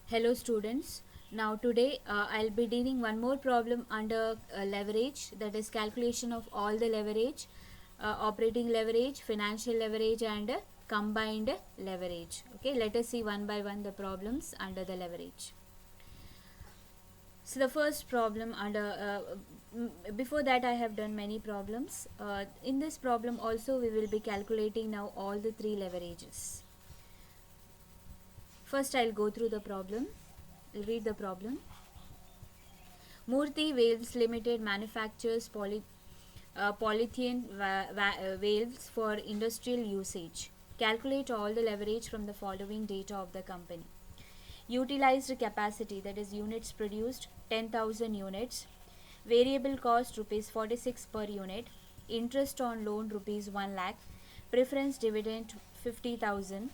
Hello students. Now today I'll be dealing one more problem under leverage, that is calculation of all the leverage, operating leverage, financial leverage and combined leverage. Okay, let us see one by one the problems under the leverage. So the first problem under before that I have done many problems. In this problem also we will be calculating now all the three leverages. First I'll go through the problem. I'll read the problem. Murthy Valves Limited manufactures polyethylene valves for industrial usage. Calculate all the leverage from the following data of the company. Utilized capacity, that is units produced 10,000 units. Variable cost rupees 46 per unit. Interest on loan rupees 1 lakh. Preference dividend 50,000.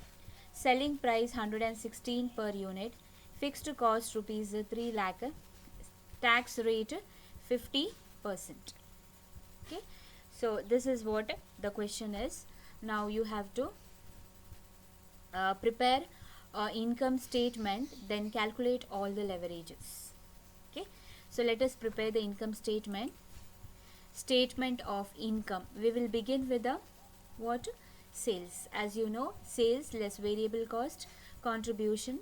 Selling price 116 per unit. Fixed cost rupees 3 lakh. Tax rate 50%. Okay, so this is what the question is. Now you have to prepare income statement, then calculate all the leverages. Okay, so let us prepare the income statement. Statement of income. We will begin with the what? Sales. As you know, sales less variable cost, contribution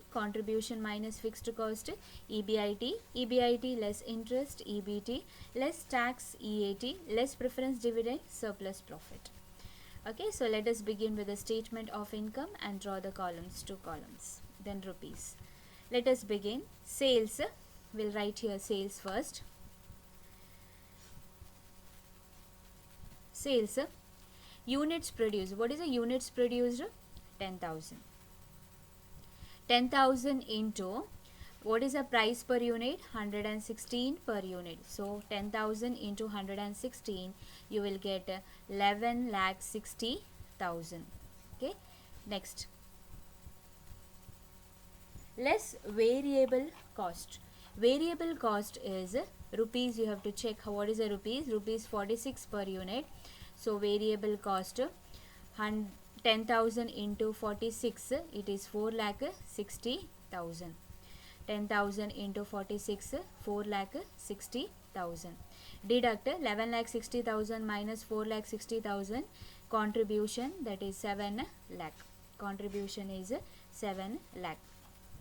minus fixed cost, EBIT less interest, EBT less tax, EAT less preference dividend, surplus profit. Okay, so let us begin with the statement of income and draw the columns, two columns, then rupees. Let us begin. Sales, we'll write here sales first. Sales, units produced. What is the units produced? 10,000. 10,000 into, what is the price per unit? 116 per unit. So 10,000 into 116, you will get 11,60,000. Okay, next, less variable cost. Variable cost is rupees. You have to check what is the rupees. Rupees 46 per unit. So variable cost 10,000 into 46, it is 4,60,000. 10,000 into 46, 4,60,000. Deduct 11,60,000 minus 4,60,000. Contribution, that is 7 lakh. Contribution is 7 lakh.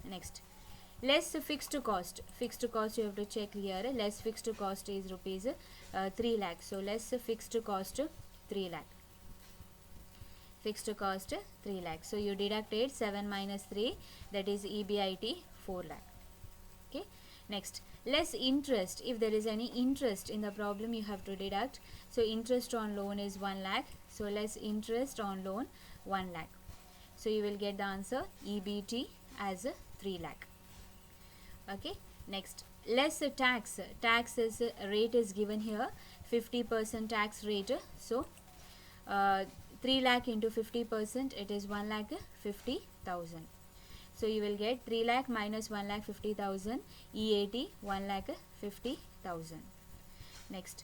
Next, less fixed cost. Fixed cost you have to check here. Less fixed cost is rupees 3 lakh. So less fixed cost 3 lakh. Fixed cost 3 lakh. So you deducted 7 minus 3, that is EBIT 4 lakh. Okay, next, less interest. If there is any interest in the problem, you have to deduct. So interest on loan is 1 lakh. So less interest on loan 1 lakh. So you will get the answer EBT as 3 lakh. Okay, next, less tax. Tax is rate is given here, 50% tax rate. So 3 lakh into 50%, it is 1,50,000. So you will get 3 lakh minus 1,50,000, EAT 1,50,000. Next,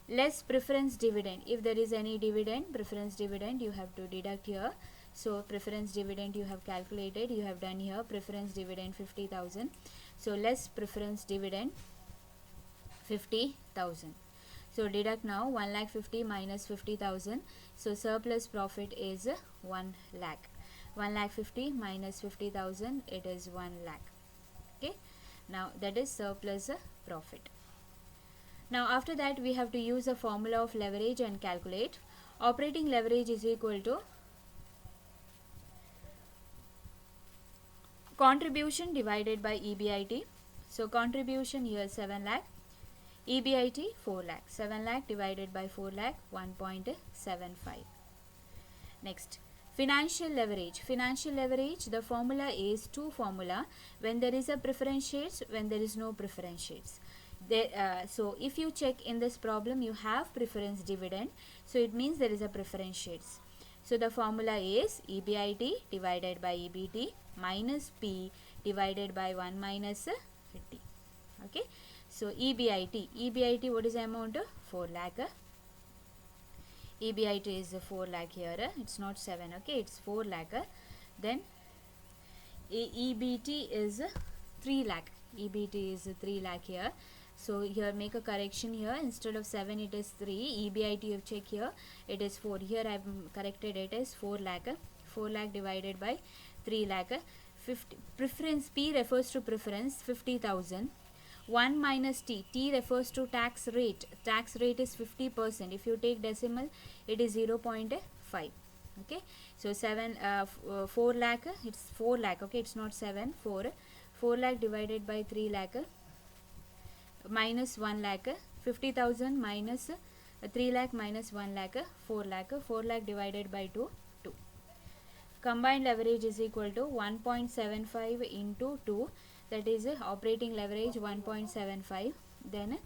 less preference dividend. If there is any dividend, preference dividend, you have to deduct here. So preference dividend you have calculated, you have done here, preference dividend 50,000. So less preference dividend 50,000. So deduct now 1,50,000 minus 50,000. So surplus profit is 1 lakh. 1,50,000 minus 50,000, it is 1 lakh. Okay, now that is surplus profit. Now after that we have to use a formula of leverage and calculate. Operating leverage is equal to contribution divided by EBIT. So contribution here 7 lakh. EBIT 4 lakh. 7 lakh divided by 4 lakh, 1.75. Next, financial leverage. Financial leverage, the formula is two formula. When there is a preference shares, when there is no preference shares. So if you check in this problem, you have preference dividend. So it means there is a preference shares. So the formula is EBIT divided by EBT minus P divided by 1 minus 50. Okay. So EBIT, what is the amount? 4 lakh. EBIT is 4 lakh here. It's not 7. Okay, it's 4 lakh. Then EBT is 3 lakh. EBIT is 3 lakh here. So here make a correction here, instead of 7 it is 3. EBIT you check here, it is 4. Here I have corrected it as 4 lakh. 4 lakh divided by 3 lakh. 50 preference, P refers to preference, 50,000. 1 minus T, T refers to tax rate. Tax rate is 50%. If you take decimal, it is 0.5. Okay, so 4 lakh, it's 4 lakh. Okay, it's not 7, 4 lakh divided by 3 lakh minus 1 lakh. 50,000 minus 3 lakh minus 1 lakh, 4 lakh. 4 lakh divided by 2, 2. Combined leverage is equal to 1.75 into 2, that is operating leverage 1.75. Then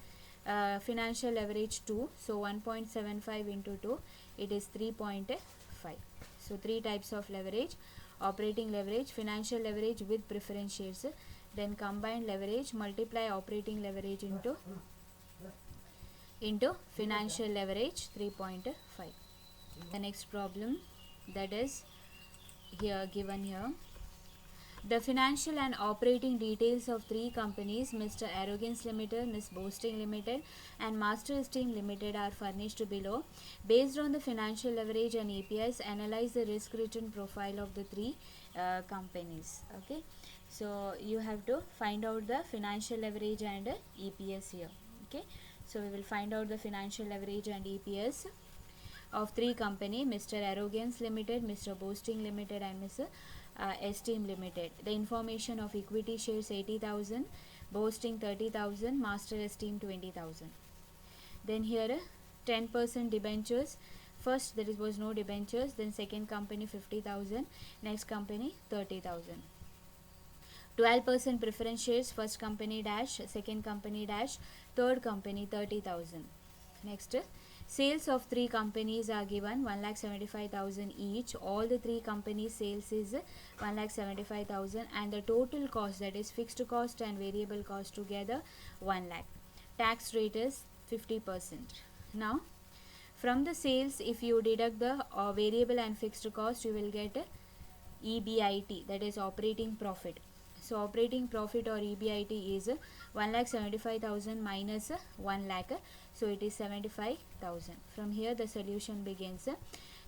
financial leverage 2, so 1.75 into 2, it is 3.5. So 3 types of leverage: operating leverage, financial leverage with preference shares, then combined leverage, multiply operating leverage into financial leverage 3.5. The next problem, that is here given here. The financial and operating details of 3 companies, Mr. Arrogance Limited, Ms. Boasting Limited and Master Esteem Limited, are furnished below. Based on the financial leverage and EPS, analyze the risk return profile of the 3 companies. Okay, so you have to find out the financial leverage and EPS here. Okay, so we will find out the financial leverage and EPS of 3 company, Mr. Arrogance Limited, Mr. Boasting Limited and Mr. Esteem Limited. The information of equity shares 80,000, Boasting 30,000, Master Esteem 20,000. Then here 10% debentures. First there was no debentures, then second company 50,000, next company 30,000. 12% preference shares, first company dash, second company dash, third company 30,000. Next, sales of 3 companies are given, 1,75,000 each. All the 3 companies sales is 1,75,000 and the total cost, that is fixed cost and variable cost together, 1 lakh. Tax rate is 50%. Now from the sales, if you deduct the variable and fixed cost, you will get EBIT, that is operating profit. So operating profit or EBIT is 1,75,000 minus 1 lakh, so it is 75,000. From here the solution begins.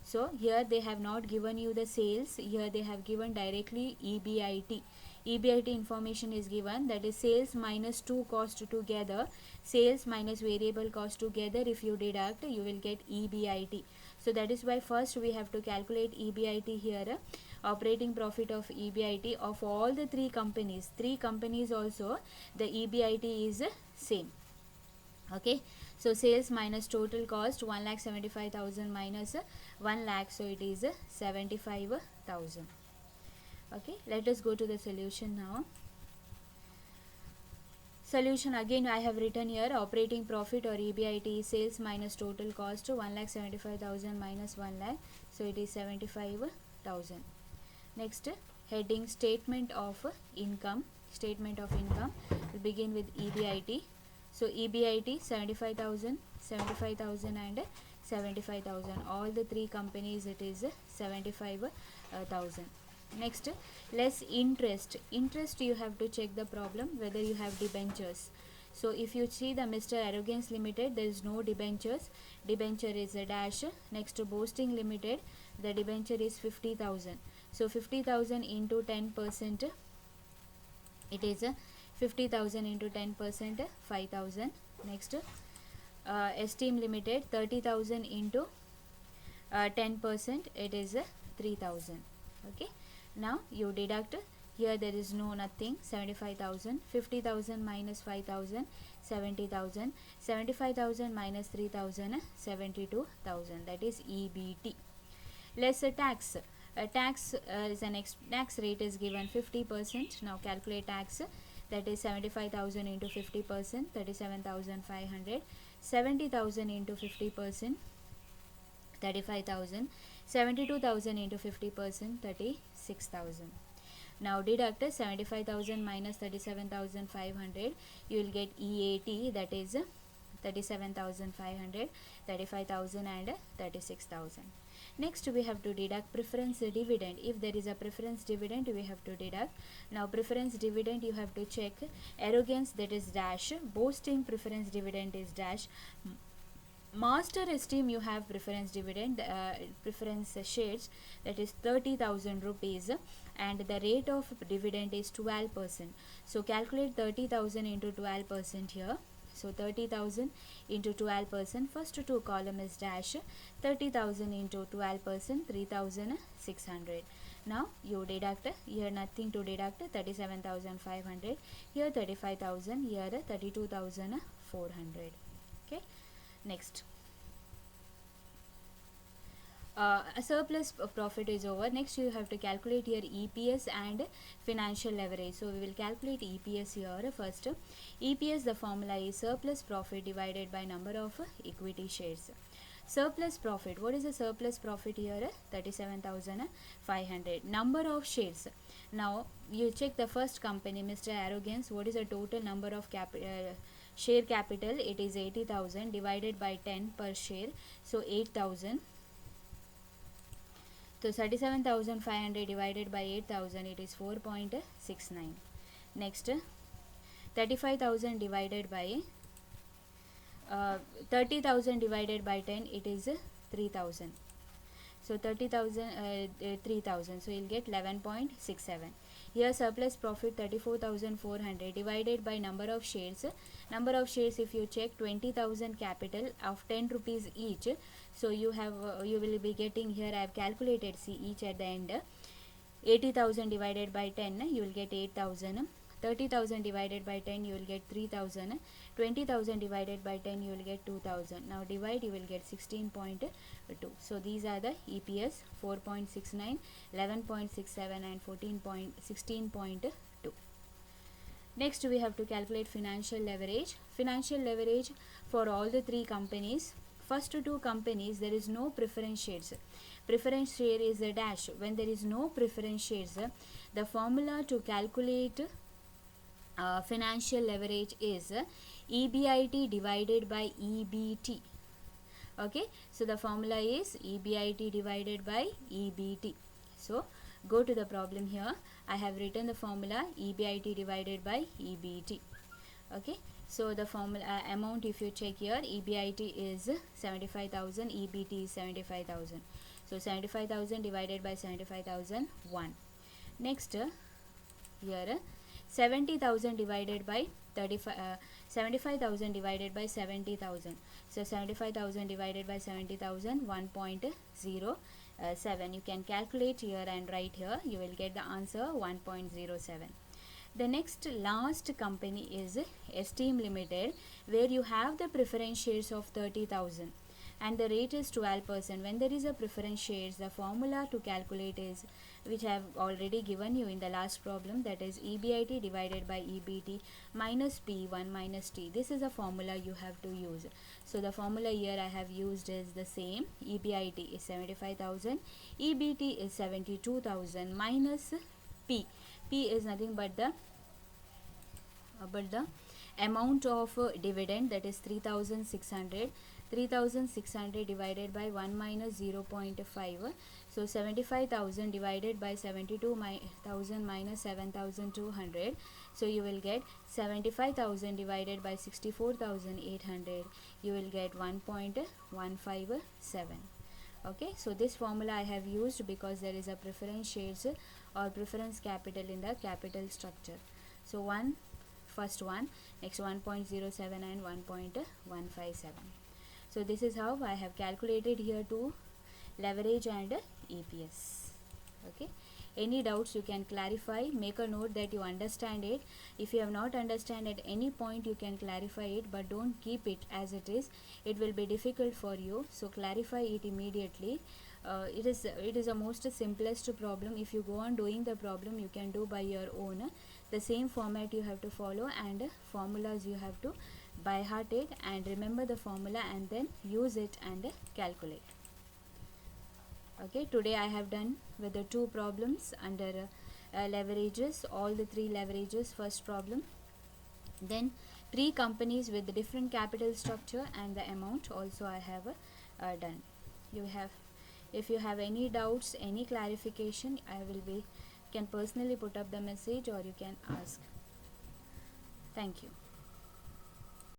So here they have not given you the sales, here they have given directly EBIT. EBIT information is given, that is sales minus 2 cost together, sales minus variable cost together, if you deduct you will get EBIT. So that is why first we have to calculate EBIT here, operating profit of EBIT of all the 3 companies. 3 companies also the EBIT is same. Okay, so sales minus total cost, 1,75,000 minus 1 lakh, so it is 75,000. Okay, let us go to the solution now. Solution again I have written here, operating profit or EBIT is sales minus total cost, 1,75,000 minus 1 lakh, so it is 75,000. Next, heading statement of income. Statement of income will begin with EBIT. So EBIT 75,000, 75,000 and 75,000. All the 3 companies it is 75,000. Next, less interest. Interest you have to check the problem whether you have debentures. So if you see the Mr. Arrogance Limited, there is no debentures. Debenture is a dash. Next to Boasting Limited, the debenture is 50,000. So 50,000 into 10%, it is 50,000 into 10%, 5,000. Next, Esteem Limited, 30,000 into 10%, it is 3,000. Okay, now you deduct. Here there is no nothing, 75,000, 50,000 minus 5,000, 70,000, 75,000 minus 3,000, 72,000, that is EBT. Less tax. Tax is an tax rate is given 50%. Now calculate tax, that is 75,000 into 50%, 37,500, 70,000 into 50%, 35,000, 72,000 into 50%, 36,000. Now deduct 75,000 minus 37,500, you will get EAT, that is 37,500, 35,000 and 36,000. Next we have to deduct preference dividend. If there is a preference dividend, we have to deduct. Now preference dividend you have to check. Arrogance, that is dash. Boasting, preference dividend is dash. Master esteem, you have preference dividend, preference shares, that is 30,000 rupees, and the rate of dividend is 12%. So calculate 30,000 into 12% here. So 30,000 into 12%, first two column is dash. 30,000 into 12%, 3,600. Now you deduct, here nothing to deduct, 37,500, here 35,000, here 32,400. Okay. Next, a surplus of profit is over. Next you have to calculate here EPS and financial leverage. So we will calculate EPS here first. EPS, the formula is surplus profit divided by number of equity shares. Surplus profit, what is the surplus profit here? 37,500. Number of shares, now you check the first company, Mr. Arrogance, what is the total number of share capital? It is 80,000 divided by 10 per share, so 8,000. So 37,500 divided by 8,000, it is 4.69. Next, 35,000 divided by 30,000 divided by 10, it is 3,000. So 30,000 3,000, so you'll get 11.67. Here surplus profit 34,400 divided by number of shares. Number of shares, if you check, 20,000 capital of 10 rupees each. So you have you will be getting here, I have calculated, see each at the end. 80,000 divided by 10, you will get 8,000. 30,000 divided by 10, you will get 3,000. 20,000 divided by 10, you will get 2,000. Now divide, you will get 16.2. So these are the EPS: 4.69, 11.67 and 16.2. Next we have to calculate financial leverage. Financial leverage for all the three companies. First two companies, there is no preference shares. Preference share is a dash. When there is no preference shares, the formula to calculate financial leverage is EBIT divided by EBT. Okay, so the formula is EBIT divided by EBT. So go to the problem here. I have written the formula EBIT divided by EBT. Okay, so the formula amount, if you check here, EBIT is 75,000, EBT is 75,000. So 75,000 divided by 75,000, 1. Next, here 70,000 divided by 75,000 divided by 70,000. So 75,000 divided by 70,000, 1.07. You can calculate here and write here. You will get the answer 1.07. The next last company is Esteem Limited, where you have the preference shares of 30,000 and the rate is 12%. When there is a preference shares, the formula to calculate is, which I have already given you in the last problem, that is EBIT divided by EBT minus P1 minus T. This is a formula you have to use. So the formula here I have used is the same. EBIT is 75,000, EBT is 72,000 minus P. P is nothing but the amount of dividend, that is 3,600. 3,600 divided by 1 minus 0.5. So 75,000 divided by 72,000 minus 7,200. So you will get 75,000 divided by 64,800. You will get 1.157. Okay, so this formula I have used because there is a preference shares or preference capital in the capital structure. So first one, next 1.07 and 1.157. So this is how I have calculated here to leverage and EPS. Okay, any doubts you can clarify, make a note that you understand it. If you have not understand at any point, you can clarify it, but don't keep it as it is. It will be difficult for you, so clarify it immediately. It is a most simplest problem. If you go on doing the problem, you can do by your own. The same format you have to follow, and formulas you have to by heart it and remember the formula and then use it and calculate. Okay, today I have done with the two problems under leverages, all the three leverages, first problem, then three companies with the different capital structure and the amount also I have done. You have If you have any doubts, any clarification, I will be can personally put up the message or you can ask. Thank you.